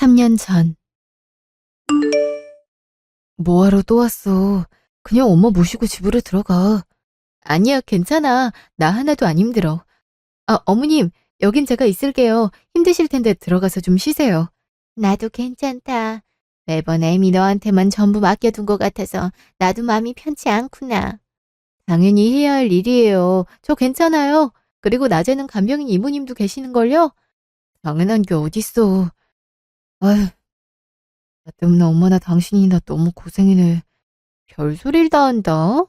3년 전. 뭐하러 또 왔어? 그냥 엄마 모시고 집으로 들어가. 아니야, 괜찮아. 나 하나도 안 힘들어. 아, 어머님, 여긴 제가 있을게요. 힘드실 텐데 들어가서 좀 쉬세요. 나도 괜찮다. 매번 애미 너한테만 전부 맡겨둔 것 같아서 나도 마음이 편치 않구나. 당연히 해야 할 일이에요. 저 괜찮아요. 그리고 낮에는 간병인 이모님도 계시는걸요? 당연한 게 어딨어. 아휴, 나 때문에 엄마나 당신이나 너무 고생이네. 별소리를 다 한다.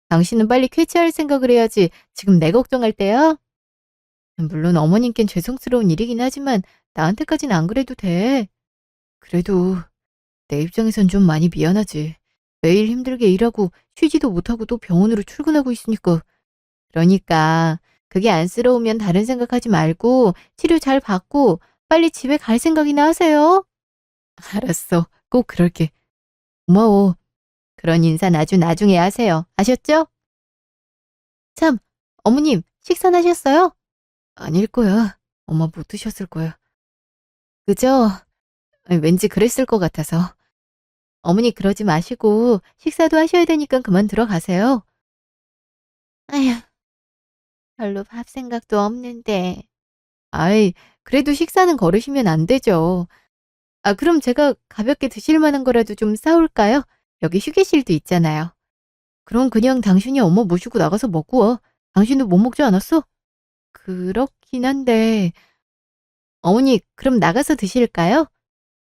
당신은 빨리 쾌차할 생각을 해야지. 지금 내 걱정할 때야? 물론 어머님께는 죄송스러운 일이긴 하지만 나한테까지는 안 그래도 돼. 그래도 내 입장에선 좀 많이 미안하지. 매일 힘들게 일하고 쉬지도 못하고 또 병원으로 출근하고 있으니까. 그러니까 그게 안쓰러우면 다른 생각하지 말고 치료 잘 받고 빨리 집에 갈 생각이나 하세요. 알았어. 꼭 그럴게. 고마워. 그런 인사 나중에 하세요. 아셨죠? 참, 어머님, 식사는 하셨어요? 아닐 거야. 엄마 못 드셨을 거야. 그죠? 아니, 왠지 그랬을 것 같아서. 어머니 그러지 마시고 식사도 하셔야 되니까 그만 들어가세요. 아휴, 별로 밥 생각도 없는데. 아이, 그래도 식사는 거르시면 안 되죠. 아, 그럼 제가 가볍게 드실 만한 거라도 좀 싸올까요? 여기 휴게실도 있잖아요. 그럼 그냥 당신이 엄마 모시고 나가서 먹고 와. 당신도 못 먹지 않았어? 그렇긴 한데, 어머니, 그럼 나가서 드실까요?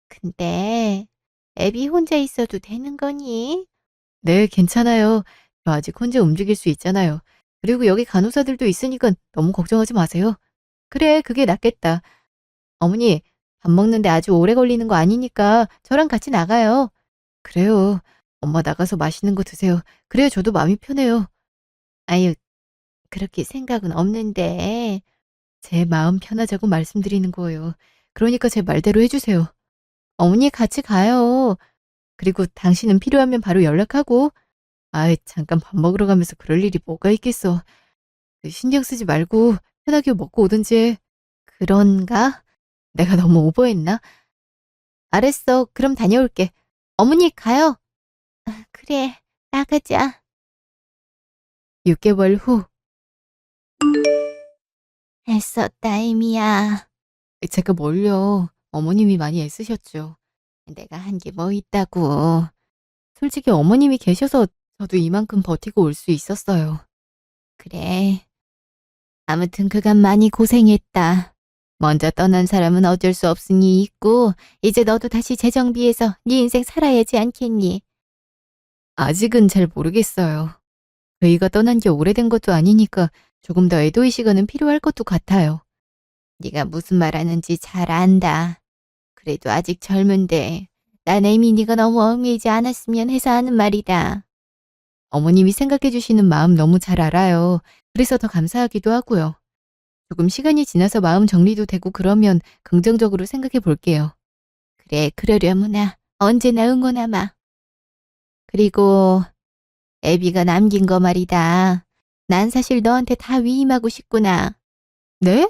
근데, 애비 혼자 있어도 되는 거니? 네, 괜찮아요. 저 아직 혼자 움직일 수 있잖아요. 그리고 여기 간호사들도 있으니까 너무 걱정하지 마세요. 그래, 그게 낫겠다. 어머니, 밥 먹는데 아주 오래 걸리는 거 아니니까 저랑 같이 나가요. 그래요. 엄마 나가서 맛있는 거 드세요. 그래야 저도 마음이 편해요. 아유, 그렇게 생각은 없는데. 제 마음 편하자고 말씀드리는 거예요. 그러니까 제 말대로 해주세요. 어머니 같이 가요. 그리고 당신은 필요하면 바로 연락하고. 아이, 잠깐 밥 먹으러 가면서 그럴 일이 뭐가 있겠어. 신경 쓰지 말고 편하게 먹고 오든지 해. 그런가? 내가 너무 오버했나? 알았어. 그럼 다녀올게. 어머니 가요. 그래, 나가자. 6개월 후. 애썼다, 에미야. 제가 뭘요. 어머님이 많이 애쓰셨죠. 내가 한 게 뭐 있다고. 솔직히 어머님이 계셔서 저도 이만큼 버티고 올 수 있었어요. 그래. 아무튼 그간 많이 고생했다. 먼저 떠난 사람은 어쩔 수 없으니 있고 이제 너도 다시 재정비해서 네 인생 살아야지 않겠니? 아직은 잘 모르겠어요. 저희가 떠난 지 오래된 것도 아니니까 조금 더 애도의 시간은 필요할 것도 같아요. 네가 무슨 말하는지 잘 안다. 그래도 아직 젊은데 난 이미 네가 너무 얽매이지 않았으면 해서 하는 말이다. 어머님이 생각해 주시는 마음 너무 잘 알아요. 그래서 더 감사하기도 하고요. 조금 시간이 지나서 마음 정리도 되고 그러면 긍정적으로 생각해 볼게요. 그래, 그러려무나. 언제나 응원하마. 그리고 애비가 남긴 거 말이다. 난 사실 너한테 다 위임하고 싶구나. 네?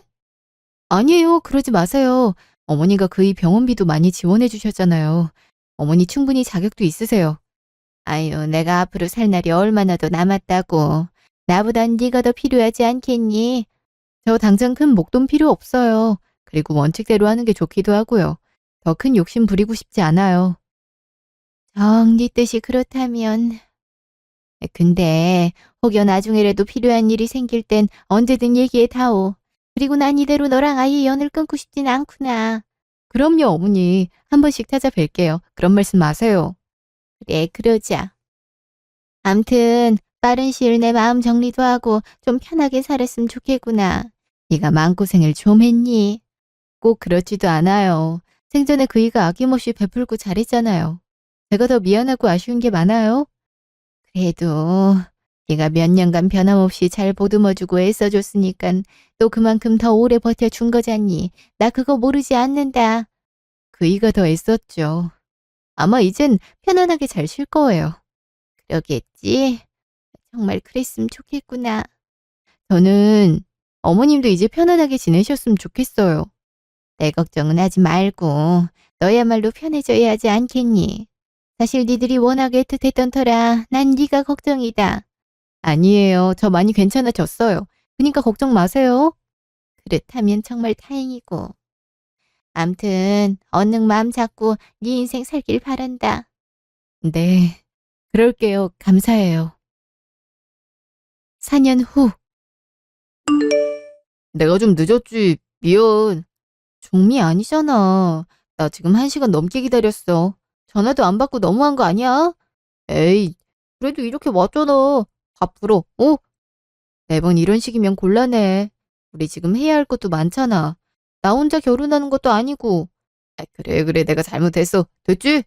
아니에요. 그러지 마세요. 어머니가 그 병원비도 많이 지원해 주셨잖아요. 어머니 충분히 자격도 있으세요. 아유, 내가 앞으로 살 날이 얼마나 더 남았다고. 나보단 네가 더 필요하지 않겠니? 저 당장 큰 목돈 필요 없어요. 그리고 원칙대로 하는 게 좋기도 하고요. 더 큰 욕심 부리고 싶지 않아요. 네 뜻이 그렇다면. 근데 혹여 나중에라도 필요한 일이 생길 땐 언제든 얘기해 다오. 그리고 난 이대로 너랑 아예 연을 끊고 싶진 않구나. 그럼요, 어머니. 한 번씩 찾아뵐게요. 그런 말씀 마세요. 그래, 그러자. 암튼 빠른 시일 내 마음 정리도 하고 좀 편하게 살았으면 좋겠구나. 네가 마음고생을 좀 했니? 꼭 그렇지도 않아요. 생전에 그이가 아낌없이 베풀고 잘했잖아요. 제가 더 미안하고 아쉬운 게 많아요. 그래도 네가 몇 년간 변함없이 잘 보듬어주고 애써줬으니깐 또 그만큼 더 오래 버텨준 거잖니. 나 그거 모르지 않는다. 그이가 더 애썼죠. 아마 이젠 편안하게 잘 쉴 거예요. 그러겠지? 정말 그랬으면 좋겠구나. 저는 어머님도 이제 편안하게 지내셨으면 좋겠어요. 내 걱정은 하지 말고 너야말로 편해져야 하지 않겠니? 사실 니들이 워낙 애틋했던 터라 난 니가 걱정이다. 아니에요. 저 많이 괜찮아졌어요. 그러니까 걱정 마세요. 그렇다면 정말 다행이고. 암튼 얼른 마음 잡고 네 인생 살길 바란다. 네, 그럴게요. 감사해요. 4년 후. 내가 좀 늦었지. 미안. 종미 아니잖아. 나 지금 1시간 넘게 기다렸어. 전화도 안 받고 너무한 거 아니야? 에이, 그래도 이렇게 왔잖아. 앞으로, 어? 매번 이런 식이면 곤란해. 우리 지금 해야 할 것도 많잖아. 나 혼자 결혼하는 것도 아니고. 아, 그래, 그래. 내가 잘못했어. 됐지?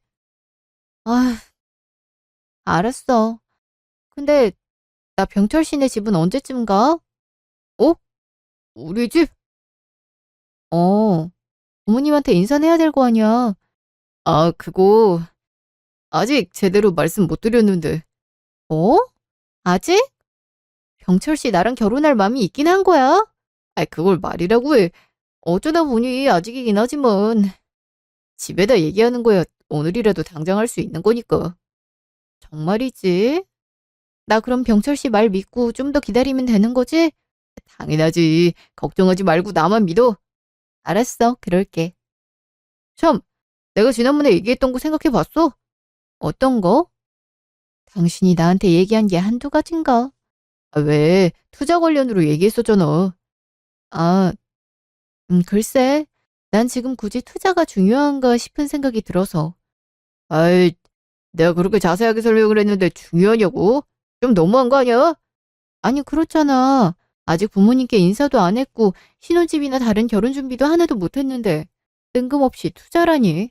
아, 알았어. 근데 나 병철 씨네 집은 언제쯤 가? 어? 우리 집? 어, 부모님한테 인사는 해야 될 거 아니야. 아, 그거 아직 제대로 말씀 못 드렸는데. 어? 아직? 병철 씨 나랑 결혼할 마음이 있긴 한 거야? 아, 그걸 말이라고 해. 어쩌다 보니 아직이긴 하지만 집에다 얘기하는 거야. 오늘이라도 당장 할 수 있는 거니까. 정말이지? 나 그럼 병철 씨 말 믿고 좀 더 기다리면 되는 거지? 당연하지. 걱정하지 말고 나만 믿어. 알았어. 그럴게. 참, 내가 지난번에 얘기했던 거 생각해 봤어? 어떤 거? 당신이 나한테 얘기한 게 한두 가지인가? 아, 왜? 투자 관련으로 얘기했었잖아. 아, 글쎄. 난 지금 굳이 투자가 중요한가 싶은 생각이 들어서. 아이, 내가 그렇게 자세하게 설명을 했는데 중요하냐고? 좀 너무한 거 아니야? 아니, 그렇잖아. 아직 부모님께 인사도 안 했고, 신혼집이나 다른 결혼 준비도 하나도 못 했는데, 뜬금없이 투자라니.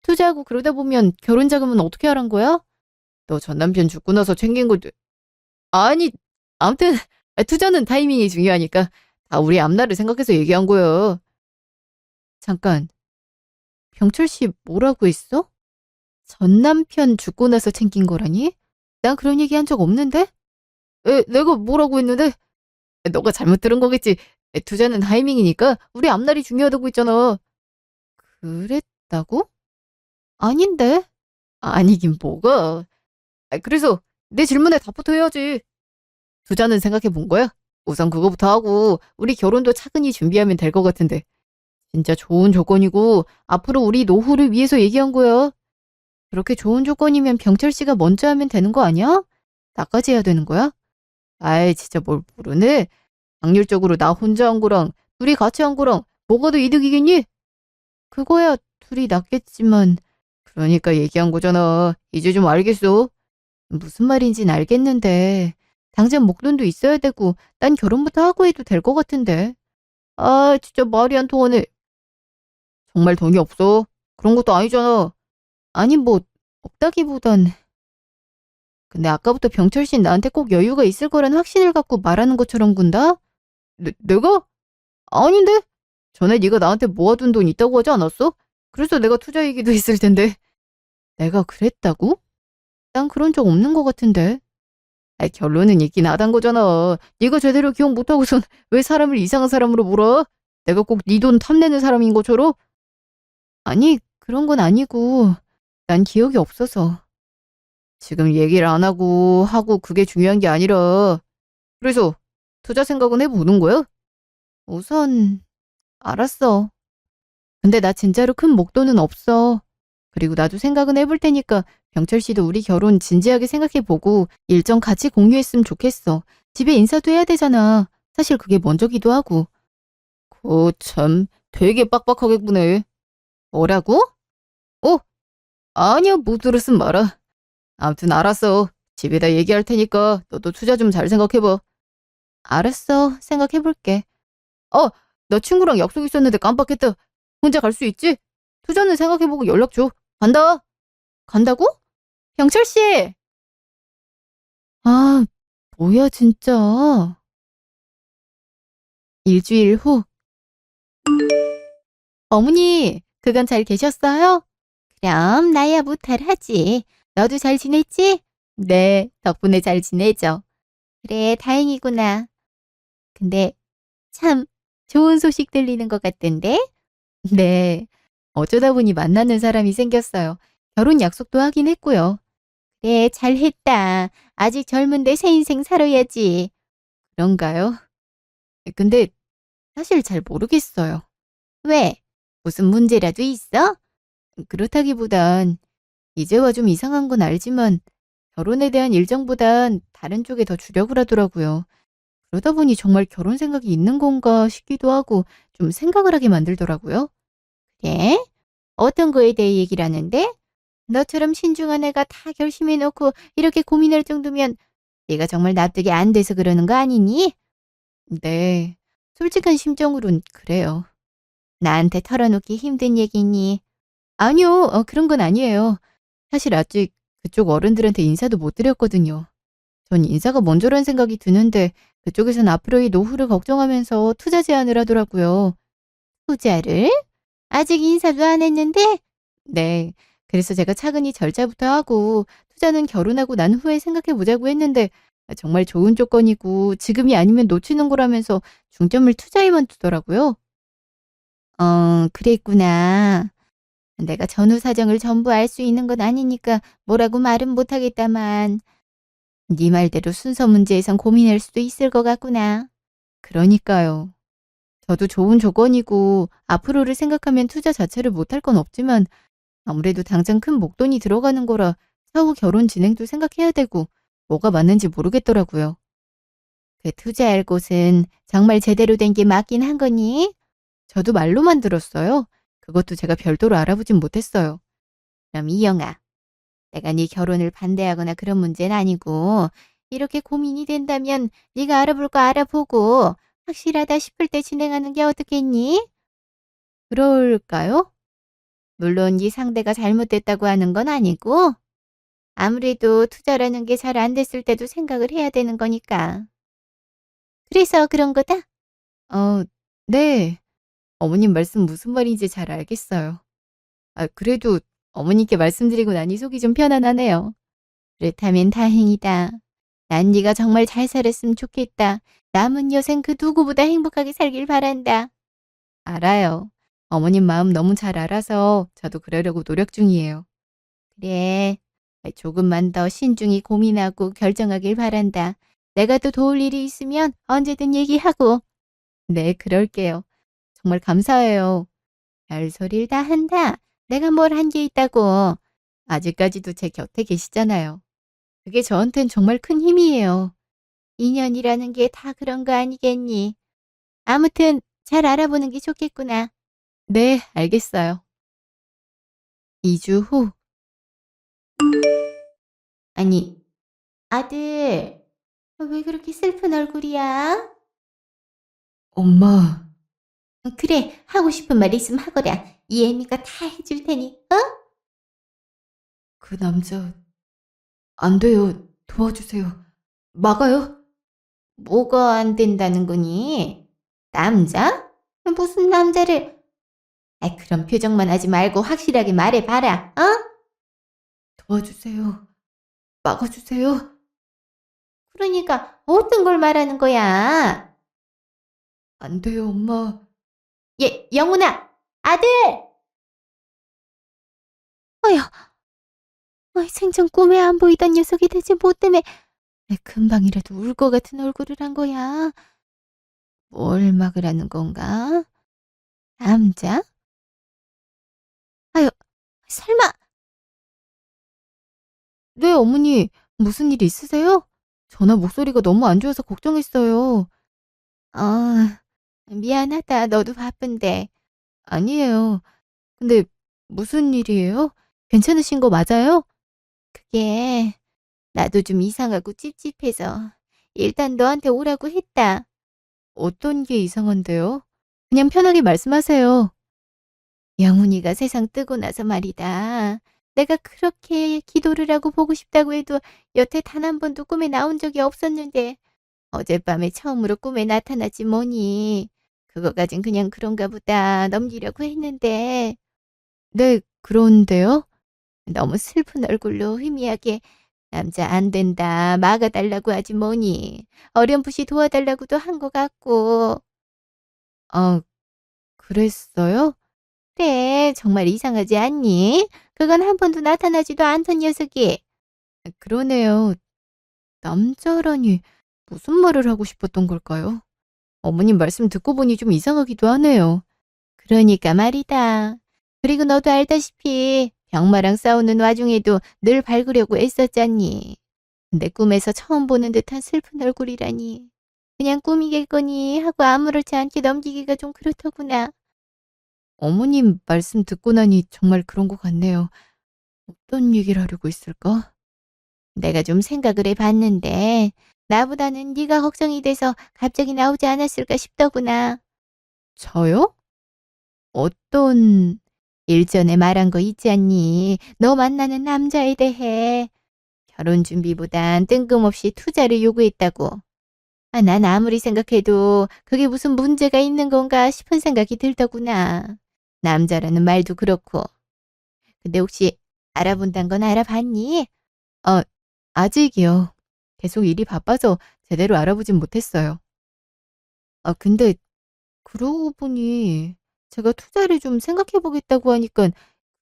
투자하고 그러다 보면 결혼 자금은 어떻게 하란 거야? 너 전 남편 죽고 나서 챙긴 거, 아니, 아무튼, 투자는 타이밍이 중요하니까, 다 우리 앞날을 생각해서 얘기한 거야. 잠깐, 병철 씨 뭐라고 했어? 전 남편 죽고 나서 챙긴 거라니? 난 그런 얘기 한 적 없는데? 내가 뭐라고 했는데? 너가 잘못 들은 거겠지. 투자는 타이밍이니까 우리 앞날이 중요하다고 했잖아. 그랬다고? 아닌데? 아니긴 뭐가. 그래서 내 질문에 답부터 해야지. 투자는 생각해 본 거야? 우선 그거부터 하고 우리 결혼도 차근히 준비하면 될 것 같은데. 진짜 좋은 조건이고 앞으로 우리 노후를 위해서 얘기한 거야. 그렇게 좋은 조건이면 병철 씨가 먼저 하면 되는 거 아니야? 나까지 해야 되는 거야? 아이, 진짜 뭘 모르네. 확률적으로 나 혼자 한 거랑 둘이 같이 한 거랑 뭐가 더 이득이겠니? 그거야 둘이 낫겠지만 그러니까 얘기한 거잖아. 이제 좀 알겠어? 무슨 말인진 알겠는데 당장 목돈도 있어야 되고 난 결혼부터 하고 해도 될 것 같은데. 아, 진짜 말이 안 통하네. 정말 돈이 없어? 그런 것도 아니잖아. 아니 뭐 없다기보단 근데 아까부터 병철 씨는 나한테 꼭 여유가 있을 거란 확신을 갖고 말하는 것처럼 군다? 내가? 아닌데? 전에 네가 나한테 모아둔 돈 있다고 하지 않았어? 그래서 내가 투자 얘기도 했을 텐데. 내가 그랬다고? 난 그런 적 없는 것 같은데. 결론은 있긴 하단 거잖아. 네가 제대로 기억 못하고선 왜 사람을 이상한 사람으로 몰아? 내가 꼭 네 돈 탐내는 사람인 것처럼? 아니, 그런 건 아니고 난 기억이 없어서. 지금 얘기를 안 하고 그게 중요한 게 아니라 그래서 투자 생각은 해보는 거야? 우선 알았어. 근데 나 진짜로 큰 목돈은 없어. 그리고 나도 생각은 해볼 테니까 병철 씨도 우리 결혼 진지하게 생각해보고 일정 같이 공유했으면 좋겠어. 집에 인사도 해야 되잖아. 사실 그게 먼저기도 하고. 참, 되게 빡빡하게 구네. 뭐라고? 어? 아니야, 못 들었음 말아. 아무튼 알았어. 집에다 얘기할 테니까 너도 투자 좀 잘 생각해봐. 알았어, 생각해볼게. 어, 나 친구랑 약속 있었는데 깜빡했다. 혼자 갈 수 있지? 투자는 생각해보고 연락 줘. 간다. 간다고? 병철 씨! 아, 뭐야, 진짜. 일주일 후. 어머니, 그간 잘 계셨어요? 그럼, 나야 무탈하지. 너도 잘 지냈지? 네, 덕분에 잘 지내죠. 그래, 다행이구나. 근데, 참, 좋은 소식 들리는 것 같던데? 네. 어쩌다 보니 만나는 사람이 생겼어요. 결혼 약속도 하긴 했고요. 그래, 잘했다. 아직 젊은데 새 인생 살아야지. 그런가요? 근데 사실 잘 모르겠어요. 왜? 무슨 문제라도 있어? 그렇다기보단 이제와 좀 이상한 건 알지만 결혼에 대한 일정보단 다른 쪽에 더 주력을 하더라고요. 그러다 보니 정말 결혼 생각이 있는 건가 싶기도 하고 좀 생각을 하게 만들더라고요. 그래? 어떤 거에 대해 얘기를 하는데? 너처럼 신중한 애가 다 결심해놓고 이렇게 고민할 정도면 네가 정말 납득이 안 돼서 그러는 거 아니니? 네, 솔직한 심정으론 그래요. 나한테 털어놓기 힘든 얘기니? 아니요, 그런 건 아니에요. 사실 아직 그쪽 어른들한테 인사도 못 드렸거든요. 전 인사가 먼저란 생각이 드는데 그쪽에선 앞으로의 노후를 걱정하면서 투자 제안을 하더라고요. 후자를? 아직 인사도 안 했는데? 네. 그래서 제가 차근히 절차부터 하고 투자는 결혼하고 난 후에 생각해 보자고 했는데 정말 좋은 조건이고 지금이 아니면 놓치는 거라면서 중점을 투자에만 두더라고요. 그랬구나. 내가 전후 사정을 전부 알 수 있는 건 아니니까 뭐라고 말은 못하겠다만 네 말대로 순서 문제에선 고민할 수도 있을 것 같구나. 그러니까요. 저도 좋은 조건이고 앞으로를 생각하면 투자 자체를 못할 건 없지만 아무래도 당장 큰 목돈이 들어가는 거라 사후 결혼 진행도 생각해야 되고 뭐가 맞는지 모르겠더라고요. 그 투자할 곳은 정말 제대로 된 게 맞긴 한 거니? 저도 말로만 들었어요. 그것도 제가 별도로 알아보진 못했어요. 그럼 이영아, 내가 네 결혼을 반대하거나 그런 문제는 아니고 이렇게 고민이 된다면 네가 알아볼 거 알아보고 확실하다 싶을 때 진행하는 게 어떻겠니? 그럴까요? 물론 네 상대가 잘못됐다고 하는 건 아니고 아무래도 투자라는 게 잘 안 됐을 때도 생각을 해야 되는 거니까. 그래서 그런 거다? 어, 네. 어머님 말씀 무슨 말인지 잘 알겠어요. 그래도 어머니께 말씀드리고 나니 속이 좀 편안하네요. 그렇다면 다행이다. 난 네가 정말 잘 살았으면 좋겠다. 남은 여생 그 누구보다 행복하게 살길 바란다. 알아요. 어머님 마음 너무 잘 알아서 저도 그러려고 노력 중이에요. 그래. 조금만 더 신중히 고민하고 결정하길 바란다. 내가 또 도울 일이 있으면 언제든 얘기하고. 네, 그럴게요. 정말 감사해요. 별소리를 다 한다. 내가 뭘 한 게 있다고. 아직까지도 제 곁에 계시잖아요. 그게 저한텐 정말 큰 힘이에요. 인연이라는 게 다 그런 거 아니겠니? 아무튼 잘 알아보는 게 좋겠구나. 네, 알겠어요. 2주 후, 아니, 아들, 왜 그렇게 슬픈 얼굴이야? 엄마, 그래, 하고 싶은 말 있으면 하거라. 이 애미가 다 해줄 테니, 어? 그 남자, 안 돼요. 도와주세요. 막아요? 뭐가 안 된다는 거니? 남자? 무슨 남자를? 그런 표정만 하지 말고 확실하게 말해봐라, 어? 도와주세요. 막아주세요. 그러니까 어떤 걸 말하는 거야? 안 돼요, 엄마. 영훈아, 아들! 어휴, 생전 꿈에 안 보이던 녀석이 대체 뭐 때문에 금방이라도 울 것 같은 얼굴을 한 거야? 뭘 막으라는 건가? 남자? 아유, 설마, 네, 어머니. 무슨 일 있으세요? 전화 목소리가 너무 안 좋아서 걱정했어요. 미안하다. 너도 바쁜데. 아니에요. 근데 무슨 일이에요? 괜찮으신 거 맞아요? 그게 나도 좀 이상하고 찝찝해서 일단 너한테 오라고 했다. 어떤 게 이상한데요? 그냥 편하게 말씀하세요. 영훈이가 세상 뜨고 나서 말이다. 내가 그렇게 기도를 하고 보고 싶다고 해도 여태 단 한 번도 꿈에 나온 적이 없었는데 어젯밤에 처음으로 꿈에 나타났지 뭐니. 그거 가진 그냥 그런가 보다 넘기려고 했는데 네, 그런데요? 너무 슬픈 얼굴로 희미하게 남자 안 된다 막아달라고 하지 뭐니. 어렴풋이 도와달라고도 한 것 같고. 아, 그랬어요? 그래, 정말 이상하지 않니? 그건 한 번도 나타나지도 않던 녀석이. 그러네요. 남자라니 무슨 말을 하고 싶었던 걸까요? 어머님 말씀 듣고 보니 좀 이상하기도 하네요. 그러니까 말이다. 그리고 너도 알다시피 병마랑 싸우는 와중에도 늘 밝으려고 애썼잖니. 근데 꿈에서 처음 보는 듯한 슬픈 얼굴이라니. 그냥 꿈이겠거니 하고 아무렇지 않게 넘기기가 좀 그렇더구나. 어머님 말씀 듣고 나니 정말 그런 것 같네요. 어떤 얘기를 하려고 했을까? 내가 좀 생각을 해봤는데 나보다는 네가 걱정이 돼서 갑자기 나오지 않았을까 싶더구나. 저요? 어떤, 일전에 말한 거 있지 않니? 너 만나는 남자에 대해 결혼 준비보단 뜬금없이 투자를 요구했다고. 아, 난 아무리 생각해도 그게 무슨 문제가 있는 건가 싶은 생각이 들더구나. 남자라는 말도 그렇고. 근데 혹시 알아본단 건 알아봤니? 아, 아직이요. 계속 일이 바빠서 제대로 알아보진 못했어요. 근데 그러고 보니 제가 투자를 좀 생각해 보겠다고 하니까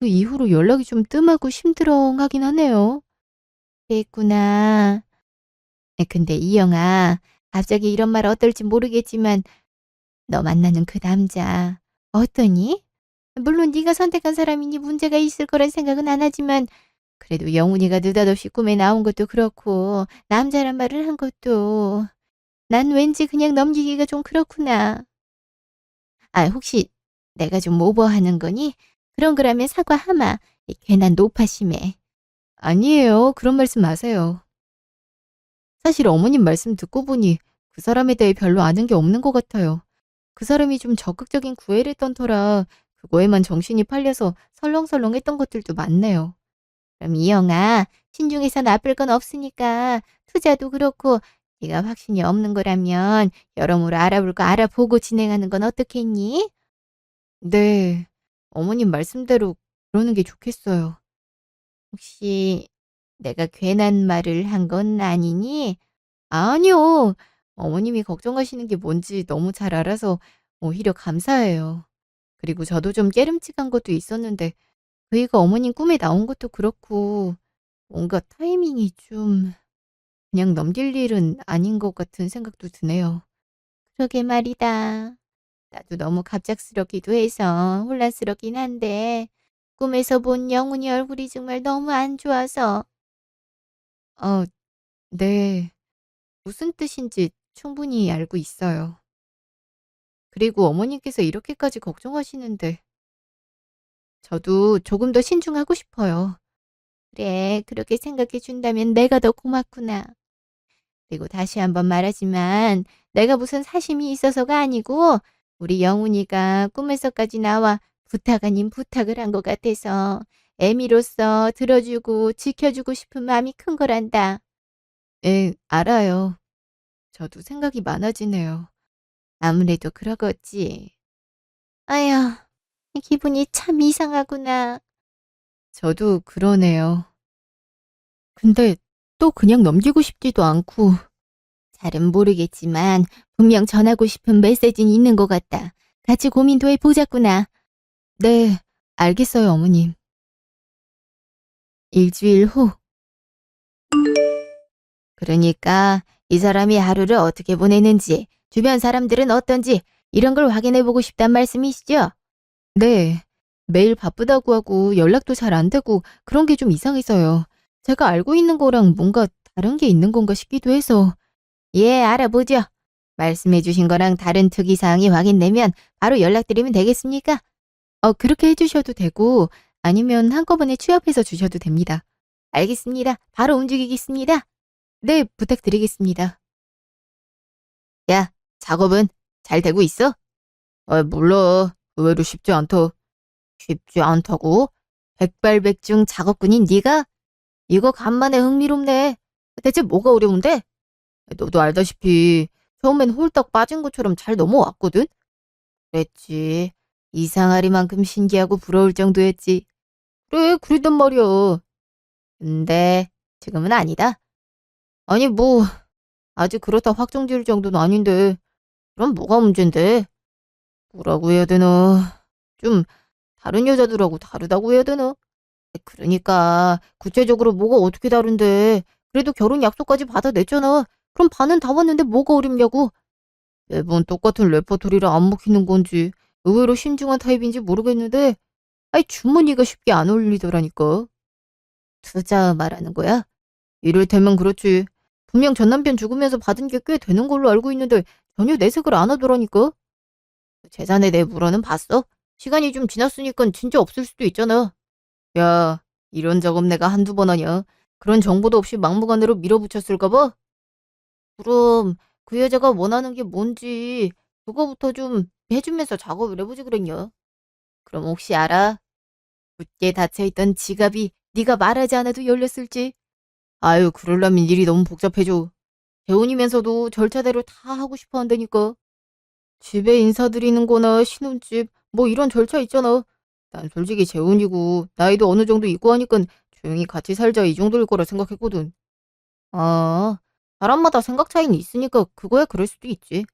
그 이후로 연락이 좀 뜸하고 심드렁하긴 하네요. 그랬구나. 근데 이영아, 갑자기 이런 말 어떨지 모르겠지만 너 만나는 그 남자 어떠니? 물론 네가 선택한 사람이니 문제가 있을 거란 생각은 안 하지만 그래도 영훈이가 느닷없이 꿈에 나온 것도 그렇고 남자란 말을 한 것도 난 왠지 그냥 넘기기가 좀 그렇구나. 아, 혹시 내가 좀 오버하는 거니? 그런 거라면 사과하마. 이 괜한 노파심에. 아니에요. 그런 말씀 마세요. 사실 어머님 말씀 듣고 보니 그 사람에 대해 별로 아는 게 없는 것 같아요. 그 사람이 좀 적극적인 구애를 했던 터라 그거에만 정신이 팔려서 설렁설렁 했던 것들도 많네요. 그럼 이영아, 신중해서 나쁠 건 없으니까 투자도 그렇고 네가 확신이 없는 거라면 여러모로 알아볼 거 알아보고 진행하는 건 어떻겠니? 네, 어머님 말씀대로 그러는 게 좋겠어요. 혹시 내가 괜한 말을 한 건 아니니? 아니요. 어머님이 걱정하시는 게 뭔지 너무 잘 알아서 오히려 감사해요. 그리고 저도 좀 깨름칙한 것도 있었는데 그 애가 어머님 꿈에 나온 것도 그렇고 뭔가 타이밍이 좀 그냥 넘길 일은 아닌 것 같은 생각도 드네요. 그러게 말이다. 나도 너무 갑작스럽기도 해서 혼란스럽긴 한데 꿈에서 본 영훈이 얼굴이 정말 너무 안 좋아서 어, 네. 무슨 뜻인지 충분히 알고 있어요. 그리고 어머님께서 이렇게까지 걱정하시는데 저도 조금 더 신중하고 싶어요. 그래, 그렇게 생각해 준다면 내가 더 고맙구나. 그리고 다시 한번 말하지만 내가 무슨 사심이 있어서가 아니고 우리 영훈이가 꿈에서까지 나와 부탁 아닌 부탁을 한 것 같아서 애미로서 들어주고 지켜주고 싶은 마음이 큰 거란다. 예, 알아요. 저도 생각이 많아지네요. 아무래도 그러겠지. 아휴, 기분이 참 이상하구나. 저도 그러네요. 근데 또 그냥 넘기고 싶지도 않고, 잘은 모르겠지만 분명 전하고 싶은 메시지는 있는 것 같다. 같이 고민도 해보자꾸나. 네, 알겠어요, 어머님. 일주일 후, 그러니까 이 사람이 하루를 어떻게 보내는지, 주변 사람들은 어떤지 이런 걸 확인해보고 싶단 말씀이시죠? 네, 매일 바쁘다고 하고 연락도 잘 안 되고 그런 게 좀 이상해서요. 제가 알고 있는 거랑 뭔가 다른 게 있는 건가 싶기도 해서, 예, 알아보죠. 말씀해주신 거랑 다른 특이사항이 확인되면 바로 연락드리면 되겠습니까? 그렇게 해주셔도 되고, 아니면 한꺼번에 취합해서 주셔도 됩니다. 알겠습니다. 바로 움직이겠습니다. 네, 부탁드리겠습니다. 야, 작업은 잘 되고 있어? 몰라. 의외로 쉽지 않다. 쉽지 않다고? 백발백중 작업꾼인 네가? 이거 간만에 흥미롭네. 대체 뭐가 어려운데? 너도 알다시피 처음엔 홀딱 빠진 것처럼 잘 넘어왔거든? 그랬지. 이상하리만큼 신기하고 부러울 정도였지. 그래, 그랬단 말이야. 근데 지금은 아니다. 아니, 뭐, 아직 그렇다 확정 지을 정도는 아닌데, 그럼 뭐가 문제인데? 뭐라고 해야 되나. 좀 다른 여자들하고 다르다고 해야 되나? 그러니까 구체적으로 뭐가 어떻게 다른데. 그래도 결혼 약속까지 받아냈잖아. 그럼 반은 다 왔는데 뭐가 어렵냐고. 매번 똑같은 레퍼토리를 안 먹히는 건지 의외로 신중한 타입인지 모르겠는데 주머니가 쉽게 안 어울리더라니까. 투자 말하는 거야? 이를테면 그렇지. 분명 전 남편 죽으면서 받은 게 꽤 되는 걸로 알고 있는데 전혀 내색을 안 하더라니까. 재산에 대해 물어는 봤어? 시간이 좀 지났으니까 진짜 없을 수도 있잖아. 야, 이런 작업 내가 한두 번 하냐? 그런 정보도 없이 막무가내로 밀어붙였을까 봐? 그럼 그 여자가 원하는 게 뭔지 그거부터 좀 해주면서 작업을 해보지 그랬냐? 그럼 혹시 알아? 굳게 닫혀있던 지갑이 네가 말하지 않아도 열렸을지? 아유, 그러려면 일이 너무 복잡해져. 재혼이면서도 절차대로 다 하고 싶어 한다니까. 집에 인사드리는 거나 신혼집 뭐 이런 절차 있잖아. 난 솔직히 재혼이고 나이도 어느 정도 있고 하니까 조용히 같이 살자 이 정도일 거라 생각했거든. 아, 사람마다 생각 차이는 있으니까 그거야 그럴 수도 있지.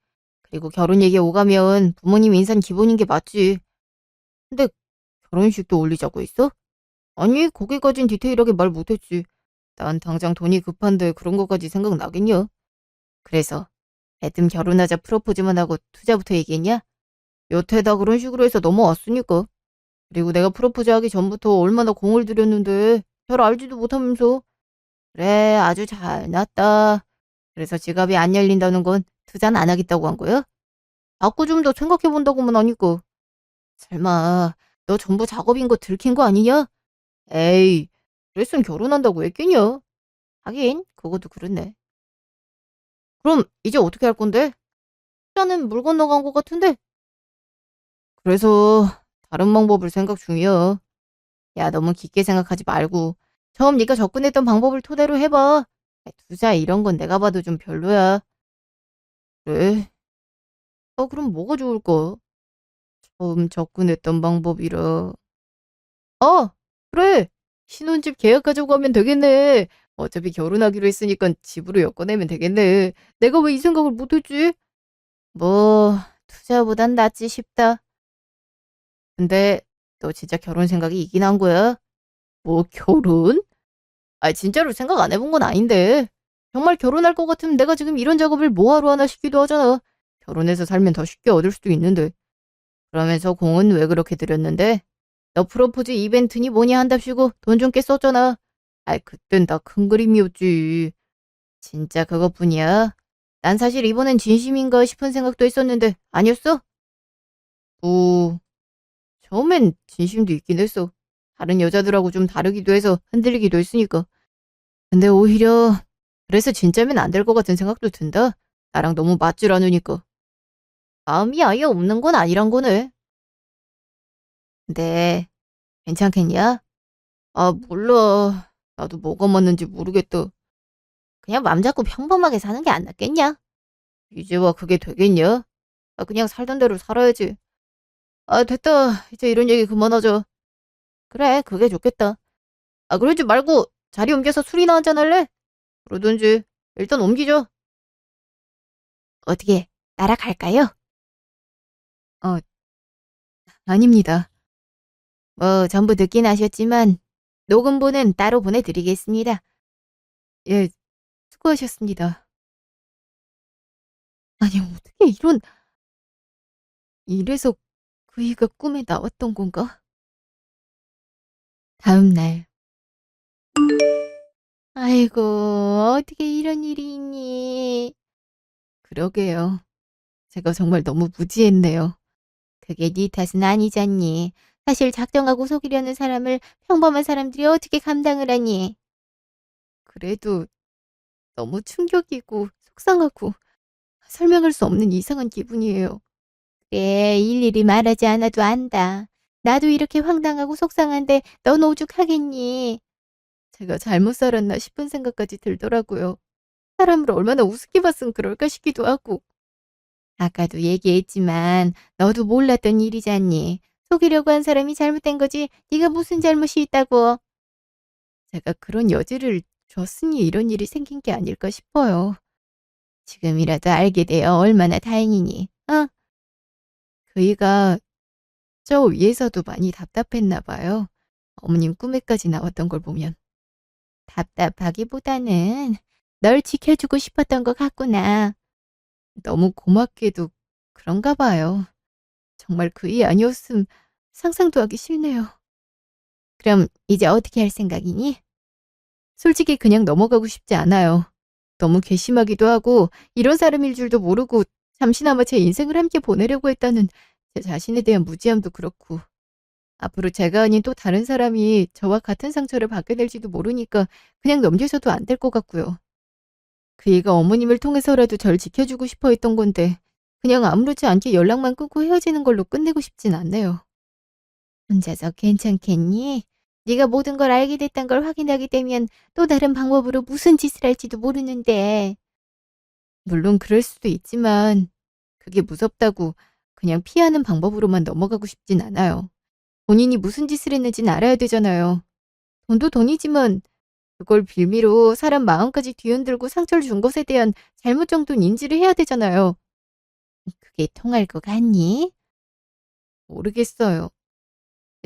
그리고 결혼 얘기 오가면 부모님 인사는 기본인 게 맞지. 근데 결혼식도 올리자고 했어? 아니, 거기까진 디테일하게 말 못했지. 난 당장 돈이 급한데 그런 것까지 생각나겠냐? 그래서 애뜸 결혼하자 프로포즈만 하고 투자부터 얘기했냐? 여태 다 그런 식으로 해서 넘어왔으니까. 그리고 내가 프로포즈 하기 전부터 얼마나 공을 들였는데 별 알지도 못하면서. 그래, 아주 잘 났다. 그래서 지갑이 안 열린다는 건 투자는 안 하겠다고 한 거야? 자꾸 좀 더 생각해본다고만 하니까. 설마 너 전부 작업인 거 들킨 거 아니냐? 에이, 그랬으면 결혼한다고 했겠냐? 하긴 그것도 그렇네. 그럼 이제 어떻게 할 건데? 투자는 물 건너간 것 같은데? 그래서 다른 방법을 생각 중이야. 야, 너무 깊게 생각하지 말고 처음 네가 접근했던 방법을 토대로 해봐. 투자 이런 건 내가 봐도 좀 별로야. 그래? 그럼 뭐가 좋을까? 처음 접근했던 방법이라. 아, 그래. 신혼집 계약하자고 하면 되겠네. 어차피 결혼하기로 했으니까 집으로 엮어내면 되겠네. 내가 왜 이 생각을 못했지? 뭐, 투자보단 낫지 싶다. 근데 너 진짜 결혼 생각이 있긴 한 거야? 뭐, 결혼? 진짜로 생각 안 해본 건 아닌데. 정말 결혼할 것 같으면 내가 지금 이런 작업을 뭐하러 하나 싶기도 하잖아. 결혼해서 살면 더 쉽게 얻을 수도 있는데. 그러면서 공은 왜 그렇게 들였는데? 너 프로포즈 이벤트니 뭐니 한답시고 돈 좀 꽤 썼잖아. 그땐 다 큰 그림이었지. 진짜 그것뿐이야? 난 사실 이번엔 진심인가 싶은 생각도 했었는데 아니었어? 오, 처음엔 진심도 있긴 했어. 다른 여자들하고 좀 다르기도 해서 흔들리기도 했으니까. 근데 오히려 그래서 진짜면 안 될 것 같은 생각도 든다. 나랑 너무 맞질 않으니까. 마음이 아예 없는 건 아니란 거네. 근데 괜찮겠냐? 몰라. 나도 뭐가 맞는지 모르겠다. 그냥 맘 잡고 평범하게 사는 게 안 낫겠냐? 이제와 그게 되겠냐? 그냥 살던 대로 살아야지. 됐다. 이제 이런 얘기 그만하자. 그래, 그게 좋겠다. 그러지 말고 자리 옮겨서 술이나 한잔 할래? 그러든지. 일단 옮기죠. 어떻게 날아갈까요? 어, 아닙니다. 전부 듣긴 하셨지만 녹음본은 따로 보내드리겠습니다. 예, 수고하셨습니다. 아니, 어떻게 이래서 그이가 꿈에 나왔던 건가? 다음 날, 아이고, 어떻게 이런 일이 있니? 그러게요. 제가 정말 너무 무지했네요. 그게 네 탓은 아니잖니. 사실 작정하고 속이려는 사람을 평범한 사람들이 어떻게 감당을 하니? 그래도 너무 충격이고 속상하고 설명할 수 없는 이상한 기분이에요. 그래, 일일이 말하지 않아도 안다. 나도 이렇게 황당하고 속상한데 넌 오죽하겠니? 제가 잘못 살았나 싶은 생각까지 들더라고요. 사람을 얼마나 우습게 봤으면 그럴까 싶기도 하고. 아까도 얘기했지만 너도 몰랐던 일이잖니. 속이려고 한 사람이 잘못된 거지. 네가 무슨 잘못이 있다고. 제가 그런 여지를 줬으니 이런 일이 생긴 게 아닐까 싶어요. 지금이라도 알게 되어 얼마나 다행이니. 그이가 저 위에서도 많이 답답했나 봐요. 어머님 꿈에까지 나왔던 걸 보면. 답답하기보다는 널 지켜주고 싶었던 것 같구나. 너무 고맙게도 그런가 봐요. 정말 그 일 아니었음 상상도 하기 싫네요. 그럼 이제 어떻게 할 생각이니? 솔직히 그냥 넘어가고 싶지 않아요. 너무 괘씸하기도 하고 이런 사람일 줄도 모르고 잠시나마 제 인생을 함께 보내려고 했다는 제 자신에 대한 무지함도 그렇고 앞으로 제가 아닌 또 다른 사람이 저와 같은 상처를 받게 될지도 모르니까 그냥 넘겨서도 안 될 것 같고요. 그 애가 어머님을 통해서라도 절 지켜주고 싶어 했던 건데 그냥 아무렇지 않게 연락만 끊고 헤어지는 걸로 끝내고 싶진 않네요. 혼자서 괜찮겠니? 네가 모든 걸 알게 됐단 걸 확인하게 되면 또 다른 방법으로 무슨 짓을 할지도 모르는데. 물론 그럴 수도 있지만 그게 무섭다고 그냥 피하는 방법으로만 넘어가고 싶진 않아요. 본인이 무슨 짓을 했는지는 알아야 되잖아요. 돈도 돈이지만 그걸 빌미로 사람 마음까지 뒤흔들고 상처를 준 것에 대한 잘못 정도는 인지를 해야 되잖아요. 그게 통할 것 같니? 모르겠어요.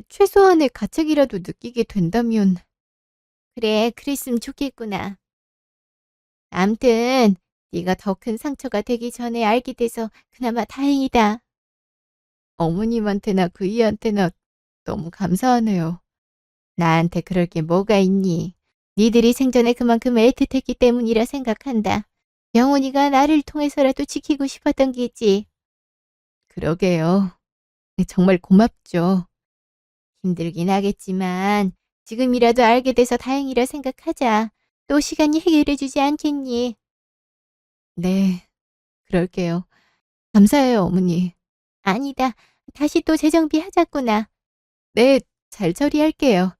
최소한의 가책이라도 느끼게 된다면 그래, 그랬으면 좋겠구나. 암튼 네가 더 큰 상처가 되기 전에 알게 돼서 그나마 다행이다. 어머님한테나 그 이한테나 너무 감사하네요. 나한테 그럴 게 뭐가 있니? 니들이 생전에 그만큼 애틋했기 때문이라 생각한다. 영훈이가 나를 통해서라도 지키고 싶었던 게지. 그러게요. 정말 고맙죠. 힘들긴 하겠지만 지금이라도 알게 돼서 다행이라 생각하자. 또 시간이 해결해주지 않겠니? 네, 그럴게요. 감사해요, 어머니. 아니다. 다시 또 재정비 하자꾸나. 네, 잘 처리할게요.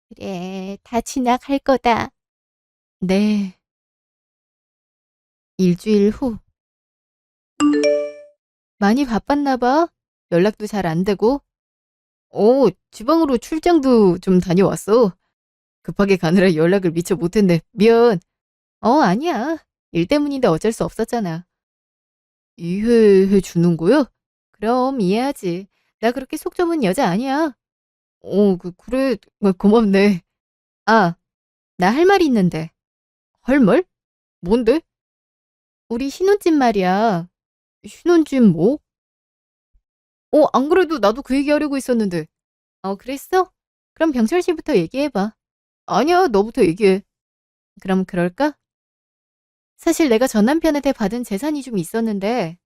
그래, 다 지나갈 거다. 네. 일주일 후. 많이 바빴나 봐. 연락도 잘 안 되고. 지방으로 출장도 좀 다녀왔어. 급하게 가느라 연락을 미처 못했네. 미안. 아니야. 일 때문인데 어쩔 수 없었잖아. 이해해 주는 거야? 그럼 이해하지. 나 그렇게 속 좁은 여자 아니야. 그래. 고맙네. 아, 나 할 말이 있는데. 할 말? 뭔데? 우리 신혼집 말이야. 신혼집 뭐? 안 그래도 나도 그 얘기 하려고 했었는데. 그랬어? 그럼 병철 씨부터 얘기해봐. 아니야, 너부터 얘기해. 그럼 그럴까? 사실 내가 전 남편한테 받은 재산이 좀 있었는데,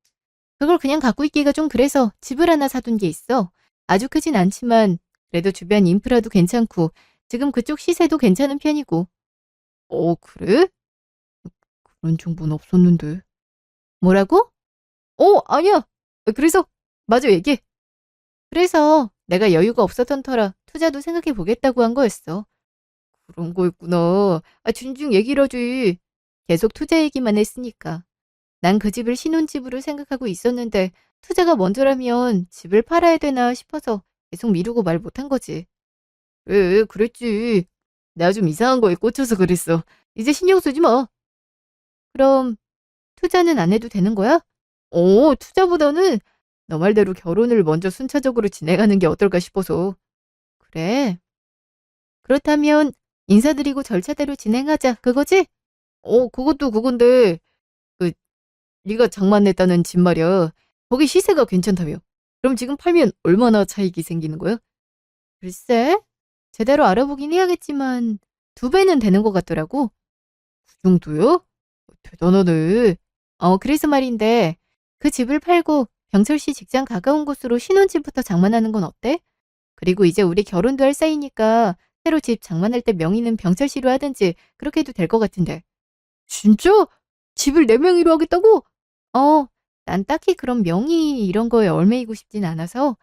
그걸 그냥 갖고 있기가 좀 그래서 집을 하나 사둔 게 있어. 아주 크진 않지만, 그래도 주변 인프라도 괜찮고, 지금 그쪽 시세도 괜찮은 편이고. 그래? 그런 정보는 없었는데. 뭐라고? 아니야. 그래서, 맞아, 얘기해. 그래서 내가 여유가 없었던 터라 투자도 생각해 보겠다고 한 거였어. 그런 거였구나. 진즉 얘기를 하지. 계속 투자 얘기만 했으니까. 난 그 집을 신혼집으로 생각하고 있었는데 투자가 먼저라면 집을 팔아야 되나 싶어서 계속 미루고 말 못한 거지. 그랬지. 내가 좀 이상한 거에 꽂혀서 그랬어. 이제 신경 쓰지 마. 그럼 투자는 안 해도 되는 거야? 투자보다는 너 말대로 결혼을 먼저 순차적으로 진행하는 게 어떨까 싶어서. 그래. 그렇다면 인사드리고 절차대로 진행하자. 그거지? 그것도 그건데 그 네가 장만했다는 집 말이야. 거기 시세가 괜찮다며. 그럼 지금 팔면 얼마나 차익이 생기는 거야? 글쎄, 제대로 알아보긴 해야겠지만 2배는 되는 것 같더라고. 그 정도야? 대단하네. 그래서 말인데 그 집을 팔고 병철 씨 직장 가까운 곳으로 신혼집부터 장만하는 건 어때? 그리고 이제 우리 결혼도 할 사이니까 새로 집 장만할 때 명의는 병철 씨로 하든지 그렇게 해도 될 것 같은데. 진짜? 집을 내 명의로 하겠다고? 난 딱히 그런 명의 이런 거에 얽매이고 싶진 않아서.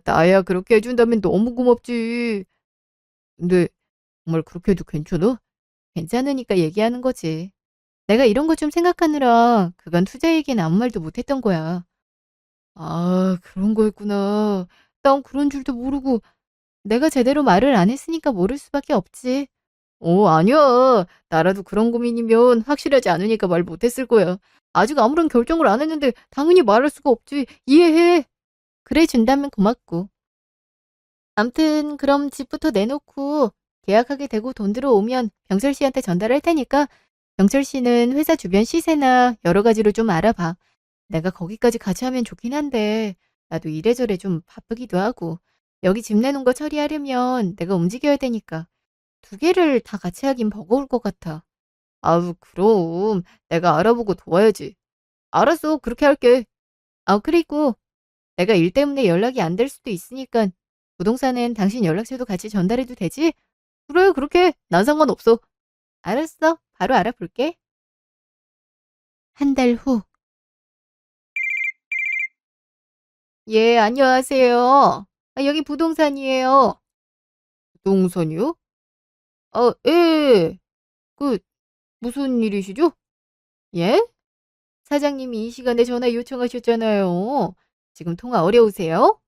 나야 그렇게 해준다면 너무 고맙지. 근데 정말 그렇게 해도 괜찮아? 괜찮으니까 얘기하는 거지. 내가 이런 거 좀 생각하느라 그간 투자 얘기는 아무 말도 못했던 거야. 그런 거였구나. 난 그런 줄도 모르고 내가 제대로 말을 안 했으니까 모를 수밖에 없지. 아니야. 나라도 그런 고민이면 확실하지 않으니까 말 못했을 거야. 아직 아무런 결정을 안 했는데 당연히 말할 수가 없지. 이해해. 그래 준다면 고맙고. 암튼 그럼 집부터 내놓고 계약하게 되고 돈 들어오면 병철 씨한테 전달할 테니까 병철 씨는 회사 주변 시세나 여러 가지로 좀 알아봐. 내가 거기까지 같이 하면 좋긴 한데 나도 이래저래 좀 바쁘기도 하고 여기 집 내놓은 거 처리하려면 내가 움직여야 되니까 두 개를 다 같이 하긴 버거울 것 같아. 아우, 그럼 내가 알아보고 도와야지. 알았어, 그렇게 할게. 아, 그리고 내가 일 때문에 연락이 안 될 수도 있으니까 부동산엔 당신 연락처도 같이 전달해도 되지? 그래, 그렇게. 난 상관없어. 알았어. 바로 알아볼게. 한 달 후. 예, 안녕하세요. 아, 여기 부동산이에요. 부동산이요? 예. 그, 무슨 일이시죠? 예? 사장님이 이 시간에 전화 요청하셨잖아요. 지금 통화 어려우세요?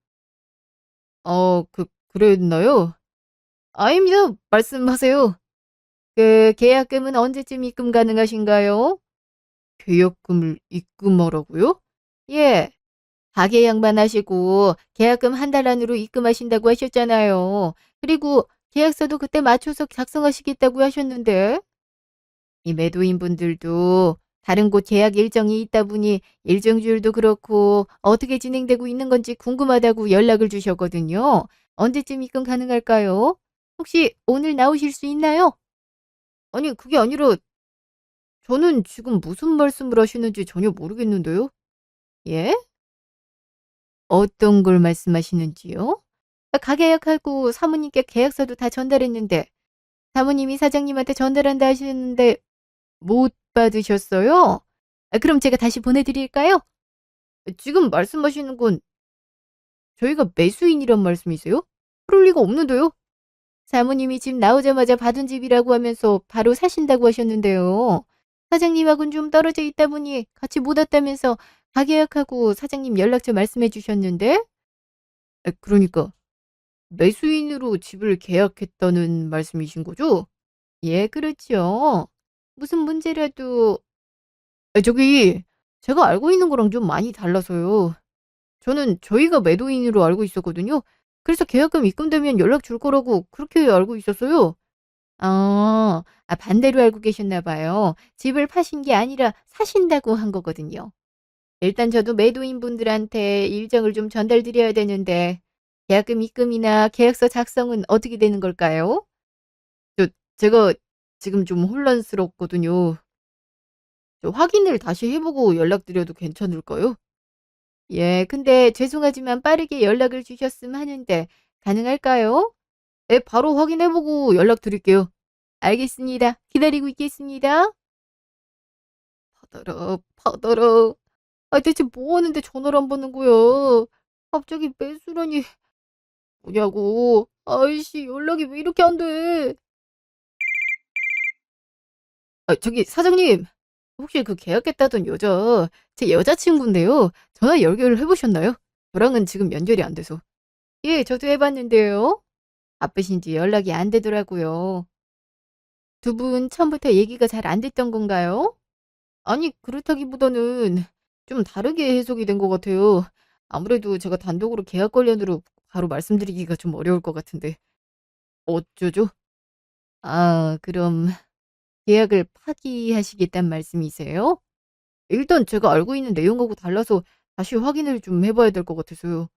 그랬나요? 아닙니다. 말씀하세요. 그 계약금은 언제쯤 입금 가능하신가요? 계약금을 입금하라고요? 예. 가계 양반하시고 계약금 한 달 안으로 입금하신다고 하셨잖아요. 그리고 계약서도 그때 맞춰서 작성하시겠다고 하셨는데 이 매도인분들도 다른 곳 계약 일정이 있다 보니 일정주일도 그렇고 어떻게 진행되고 있는 건지 궁금하다고 연락을 주셨거든요. 언제쯤 입금 가능할까요? 혹시 오늘 나오실 수 있나요? 아니, 그게 아니라 저는 지금 무슨 말씀을 하시는지 전혀 모르겠는데요. 예? 어떤 걸 말씀하시는지요? 아, 가게 예약하고 사모님께 계약서도 다 전달했는데 사모님이 사장님한테 전달한다 하시는데 못 받으셨어요? 아, 그럼 제가 다시 보내드릴까요? 지금 말씀하시는 건 저희가 매수인이란 말씀이세요? 그럴 리가 없는데요? 사모님이 집 나오자마자 받은 집이라고 하면서 바로 사신다고 하셨는데요. 사장님하고는 좀 떨어져 있다 보니 같이 못 왔다면서 가게 예약하고 사장님 연락처 말씀해 주셨는데? 아, 그러니까 매수인으로 집을 계약했다는 말씀이신 거죠? 예, 그렇죠. 무슨 문제라도 저기 제가 알고 있는 거랑 좀 많이 달라서요. 저는 저희가 매도인으로 알고 있었거든요. 그래서 계약금 입금되면 연락 줄 거라고 그렇게 알고 있었어요. 반대로 알고 계셨나 봐요. 집을 파신 게 아니라 사신다고 한 거거든요. 일단 저도 매도인 분들한테 일정을 좀 전달드려야 되는데 계약금 입금이나 계약서 작성은 어떻게 되는 걸까요? 제가 지금 좀 혼란스럽거든요. 저 확인을 다시 해보고 연락드려도 괜찮을까요? 예, 근데 죄송하지만 빠르게 연락을 주셨으면 하는데 가능할까요? 네, 바로 확인해보고 연락드릴게요. 알겠습니다. 기다리고 있겠습니다. 받아라, 받아라. 아, 대체 뭐 하는데 전화를 안 받는 거야? 갑자기 매수라니 뭐냐고. 아이씨, 연락이 왜 이렇게 안 돼? 아, 저기 사장님. 혹시 그 계약했다던 여자 제 여자친구인데요. 전화 연결을 해보셨나요? 저랑은 지금 연결이 안 돼서. 예, 저도 해봤는데요. 바쁘신지 연락이 안 되더라고요. 두 분 처음부터 얘기가 잘 안 됐던 건가요? 아니, 그렇다기보다는 좀 다르게 해석이 된 것 같아요. 아무래도 제가 단독으로 계약 관련으로 바로 말씀드리기가 좀 어려울 것 같은데. 어쩌죠? 아, 그럼 계약을 파기하시겠단 말씀이세요? 일단 제가 알고 있는 내용하고 달라서 다시 확인을 좀 해봐야 될 것 같아서요.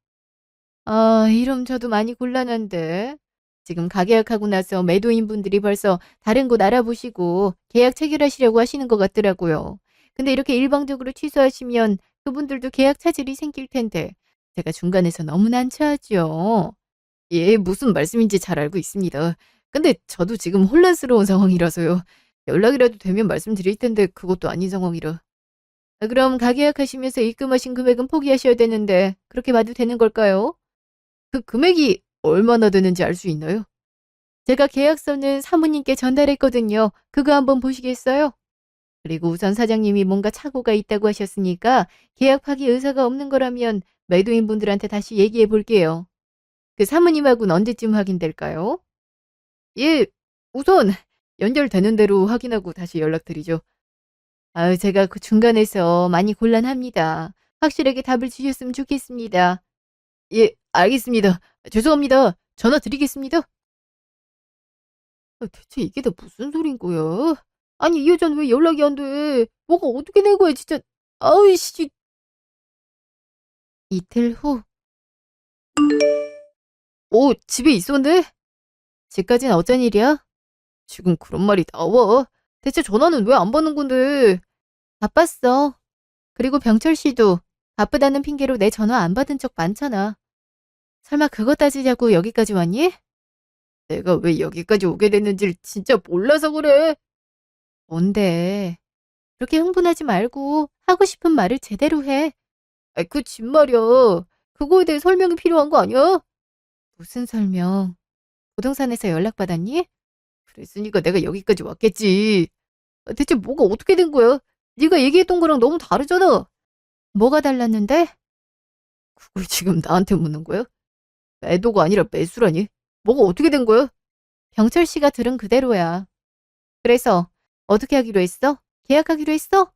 아, 이러면 저도 많이 곤란한데. 지금 가계약하고 나서 매도인분들이 벌써 다른 곳 알아보시고 계약 체결하시려고 하시는 것 같더라고요. 근데 이렇게 일방적으로 취소하시면 그분들도 계약 차질이 생길 텐데 제가 중간에서 너무 난처하죠. 예, 무슨 말씀인지 잘 알고 있습니다. 근데 저도 지금 혼란스러운 상황이라서요. 연락이라도 되면 말씀드릴 텐데 그것도 아닌 상황이라. 아, 그럼 가계약하시면서 입금하신 금액은 포기하셔야 되는데 그렇게 봐도 되는 걸까요? 그 금액이 얼마나 되는지 알 수 있나요? 제가 계약서는 사모님께 전달했거든요. 그거 한번 보시겠어요? 그리고 우선 사장님이 뭔가 착오가 있다고 하셨으니까 계약 파기 의사가 없는 거라면 매도인 분들한테 다시 얘기해 볼게요. 그 사모님하고는 언제쯤 확인될까요? 예, 우선 연결되는 대로 확인하고 다시 연락드리죠. 아유, 제가 그 중간에서 많이 곤란합니다. 확실하게 답을 주셨으면 좋겠습니다. 예, 알겠습니다. 죄송합니다. 전화 드리겠습니다. 대체 이게 다 무슨 소린 거야? 아니, 이 여자는 왜 연락이 안 돼? 뭐가 어떻게 된 거야, 진짜. 아우, 씨. 이틀 후. 집에 있었는데? 집까진 어쩐 일이야? 지금 그런 말이 나와? 대체 전화는 왜 안 받는 건데? 바빴어. 그리고 병철 씨도 바쁘다는 핑계로 내 전화 안 받은 적 많잖아. 설마 그거 따지려고 여기까지 왔니? 내가 왜 여기까지 오게 됐는지를 진짜 몰라서 그래. 뭔데? 그렇게 흥분하지 말고 하고 싶은 말을 제대로 해. 그 집 말이야. 그거에 대해 설명이 필요한 거 아니야? 무슨 설명? 부동산에서 연락받았니? 그랬으니까 내가 여기까지 왔겠지. 대체 뭐가 어떻게 된 거야? 네가 얘기했던 거랑 너무 다르잖아. 뭐가 달랐는데? 그걸 지금 나한테 묻는 거야? 매도가 아니라 매수라니? 뭐가 어떻게 된 거야? 병철 씨가 들은 그대로야. 그래서 어떻게 하기로 했어? 계약하기로 했어?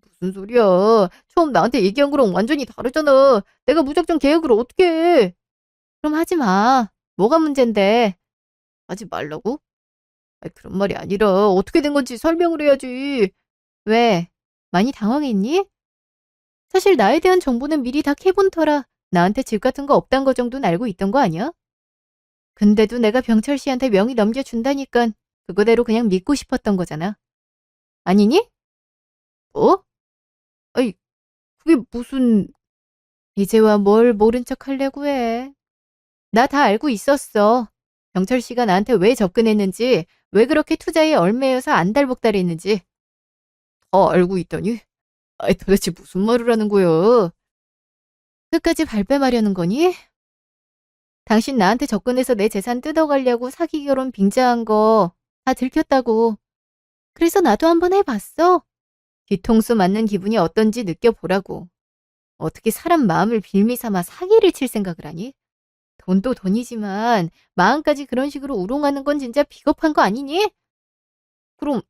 무슨 소리야. 처음 나한테 얘기한 거랑 완전히 다르잖아. 내가 무작정 계약을 어떻게 해? 그럼 하지 마. 뭐가 문젠데? 하지 말라고? 그런 말이 아니라 어떻게 된 건지 설명을 해야지. 왜? 많이 당황했니? 사실 나에 대한 정보는 미리 다 캐본 터라 나한테 집 같은 거 없단 거 정도는 알고 있던 거 아니야? 근데도 내가 병철 씨한테 명의 넘겨준다니깐 그거대로 그냥 믿고 싶었던 거잖아. 아니니? 뭐? 아이, 그게 무슨... 이제와 뭘 모른 척 하려고 해. 나 다 알고 있었어. 병철 씨가 나한테 왜 접근했는지, 왜 그렇게 투자에 얽매여서 안달복달했는지. 다 알고 있다니? 도대체 무슨 말을 하는 거야? 끝까지 발뺌하려는 거니? 당신 나한테 접근해서 내 재산 뜯어가려고 사기 결혼 빙자한 거 다 들켰다고. 그래서 나도 한번 해봤어. 뒤통수 맞는 기분이 어떤지 느껴보라고. 어떻게 사람 마음을 빌미 삼아 사기를 칠 생각을 하니? 돈도 돈이지만 마음까지 그런 식으로 우롱하는 건 진짜 비겁한 거 아니니? 그럼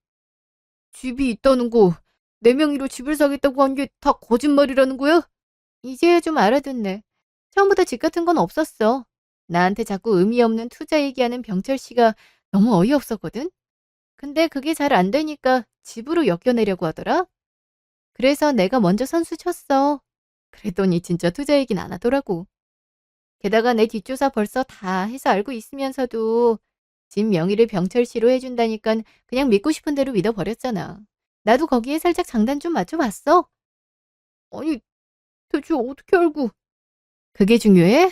집이 있다는 거, 내 명의로 집을 사겠다고 한 게 다 거짓말이라는 거야? 이제야 좀 알아듣네. 처음부터 집 같은 건 없었어. 나한테 자꾸 의미 없는 투자 얘기하는 병철 씨가 너무 어이없었거든? 근데 그게 잘 안 되니까 집으로 엮여내려고 하더라? 그래서 내가 먼저 선수 쳤어. 그랬더니 진짜 투자 얘기는 안 하더라고. 게다가 내 뒷조사 벌써 다 해서 알고 있으면서도 집 명의를 병철 씨로 해준다니까 그냥 믿고 싶은 대로 믿어버렸잖아. 나도 거기에 살짝 장단 좀 맞춰봤어. 아니, 대체 어떻게 알고? 그게 중요해?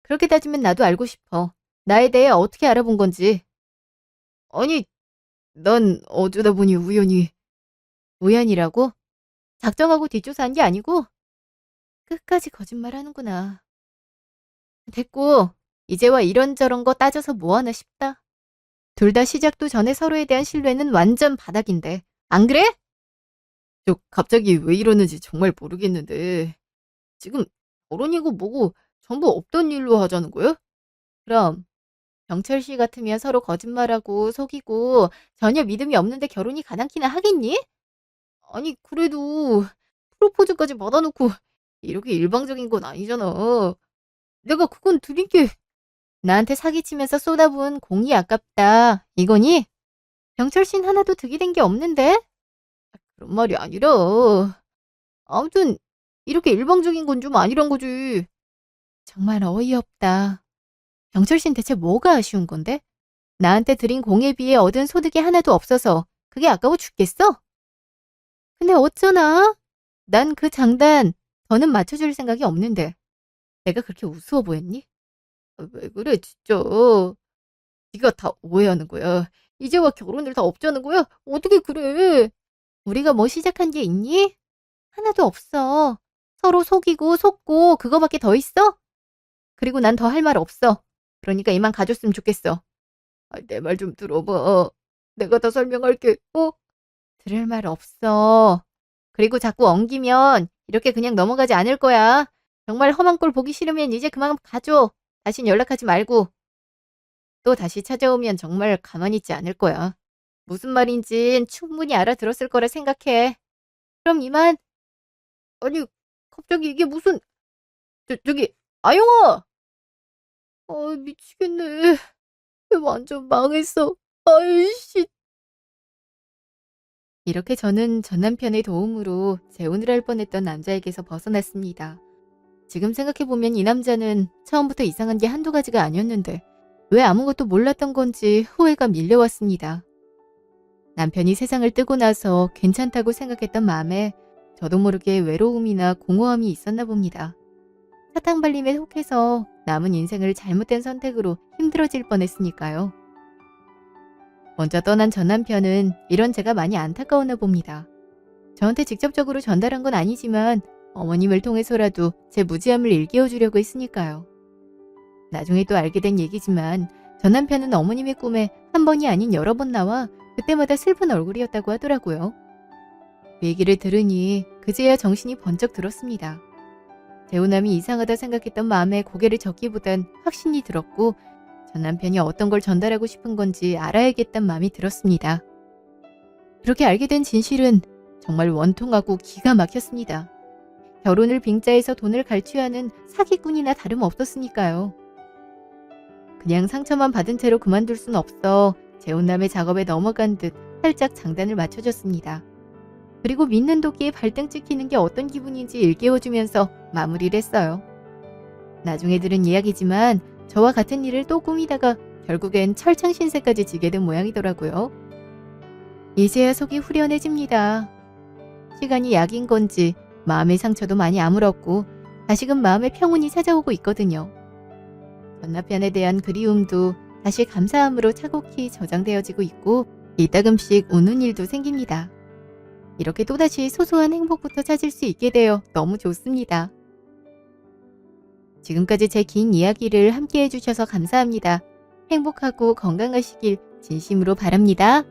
그렇게 따지면 나도 알고 싶어. 나에 대해 어떻게 알아본 건지. 아니, 난 어쩌다 보니 우연히. 우연이라고? 작정하고 뒷조사한 게 아니고? 끝까지 거짓말하는구나. 됐고, 이제와 이런저런 거 따져서 뭐하나 싶다. 둘 다 시작도 전에 서로에 대한 신뢰는 완전 바닥인데. 안 그래? 갑자기 왜 이러는지 정말 모르겠는데. 지금 결혼이고 뭐고 전부 없던 일로 하자는 거야? 그럼 병철 씨 같으면 서로 거짓말하고 속이고 전혀 믿음이 없는데 결혼이 가당키나 하겠니? 아니, 그래도 프로포즈까지 받아놓고 이렇게 일방적인 건 아니잖아. 내가 그건 드린 게 나한테 사기치면서 쏟아부은 공이 아깝다. 이거니? 병철 씨는 하나도 득이 된 게 없는데? 그런 말이 아니라. 아무튼 이렇게 일방적인 건 좀 아니란 거지. 정말 어이없다. 병철 씨는 대체 뭐가 아쉬운 건데? 나한테 드린 공에 비해 얻은 소득이 하나도 없어서 그게 아까워 죽겠어? 근데 어쩌나? 난 그 장단 더는 맞춰줄 생각이 없는데 내가 그렇게 우스워 보였니? 왜 그래 진짜. 네가 다 오해하는 거야. 이제와 결혼을 다 없자는 거야? 어떻게 그래? 우리가 뭐 시작한 게 있니? 하나도 없어. 서로 속이고 속고 그거밖에 더 있어? 그리고 난 더 할 말 없어. 그러니까 이만 가줬으면 좋겠어. 내 말 좀 들어봐. 내가 다 설명할게. 들을 말 없어. 그리고 자꾸 엉기면 이렇게 그냥 넘어가지 않을 거야. 정말 험한 꼴 보기 싫으면 이제 그만 가줘. 다신 연락하지 말고. 또 다시 찾아오면 정말 가만히 있지 않을 거야. 무슨 말인진 충분히 알아들었을 거라 생각해. 그럼 이만. 아니, 갑자기 이게 무슨... 저기, 아영아! 미치겠네. 완전 망했어. 아이씨. 이렇게 저는 전 남편의 도움으로 재혼을 할 뻔했던 남자에게서 벗어났습니다. 지금 생각해보면 이 남자는 처음부터 이상한 게 한두 가지가 아니었는데 왜 아무것도 몰랐던 건지 후회가 밀려왔습니다. 남편이 세상을 뜨고 나서 괜찮다고 생각했던 마음에 저도 모르게 외로움이나 공허함이 있었나 봅니다. 사탕 발림에 혹해서 남은 인생을 잘못된 선택으로 힘들어질 뻔했으니까요. 먼저 떠난 전 남편은 이런 제가 많이 안타까웠나 봅니다. 저한테 직접적으로 전달한 건 아니지만 어머님을 통해서라도 제 무지함을 일깨워주려고 했으니까요. 나중에 또 알게 된 얘기지만 전 남편은 어머님의 꿈에 한 번이 아닌 여러 번 나와 그때마다 슬픈 얼굴이었다고 하더라고요. 그 얘기를 들으니 그제야 정신이 번쩍 들었습니다. 재혼함이 이상하다 생각했던 마음에 고개를 젓기보단 확신이 들었고 전 남편이 어떤 걸 전달하고 싶은 건지 알아야겠다는 마음이 들었습니다. 그렇게 알게 된 진실은 정말 원통하고 기가 막혔습니다. 결혼을 빙자해서 돈을 갈취하는 사기꾼이나 다름없었으니까요. 그냥 상처만 받은 채로 그만둘 순 없어 재혼남의 작업에 넘어간 듯 살짝 장단을 맞춰줬습니다. 그리고 믿는 도끼에 발등 찍히는 게 어떤 기분인지 일깨워주면서 마무리를 했어요. 나중에 들은 이야기지만 저와 같은 일을 또 꾸미다가 결국엔 철창신세까지 지게 된 모양이더라고요. 이제야 속이 후련해집니다. 시간이 약인 건지 마음의 상처도 많이 아물었고 다시금 마음의 평온이 찾아오고 있거든요. 전 남편에 대한 그리움도 다시 감사함으로 차곡히 저장되어지고 있고 이따금씩 우는 일도 생깁니다. 이렇게 또다시 소소한 행복부터 찾을 수 있게 되어 너무 좋습니다. 지금까지 제 긴 이야기를 함께 해주셔서 감사합니다. 행복하고 건강하시길 진심으로 바랍니다.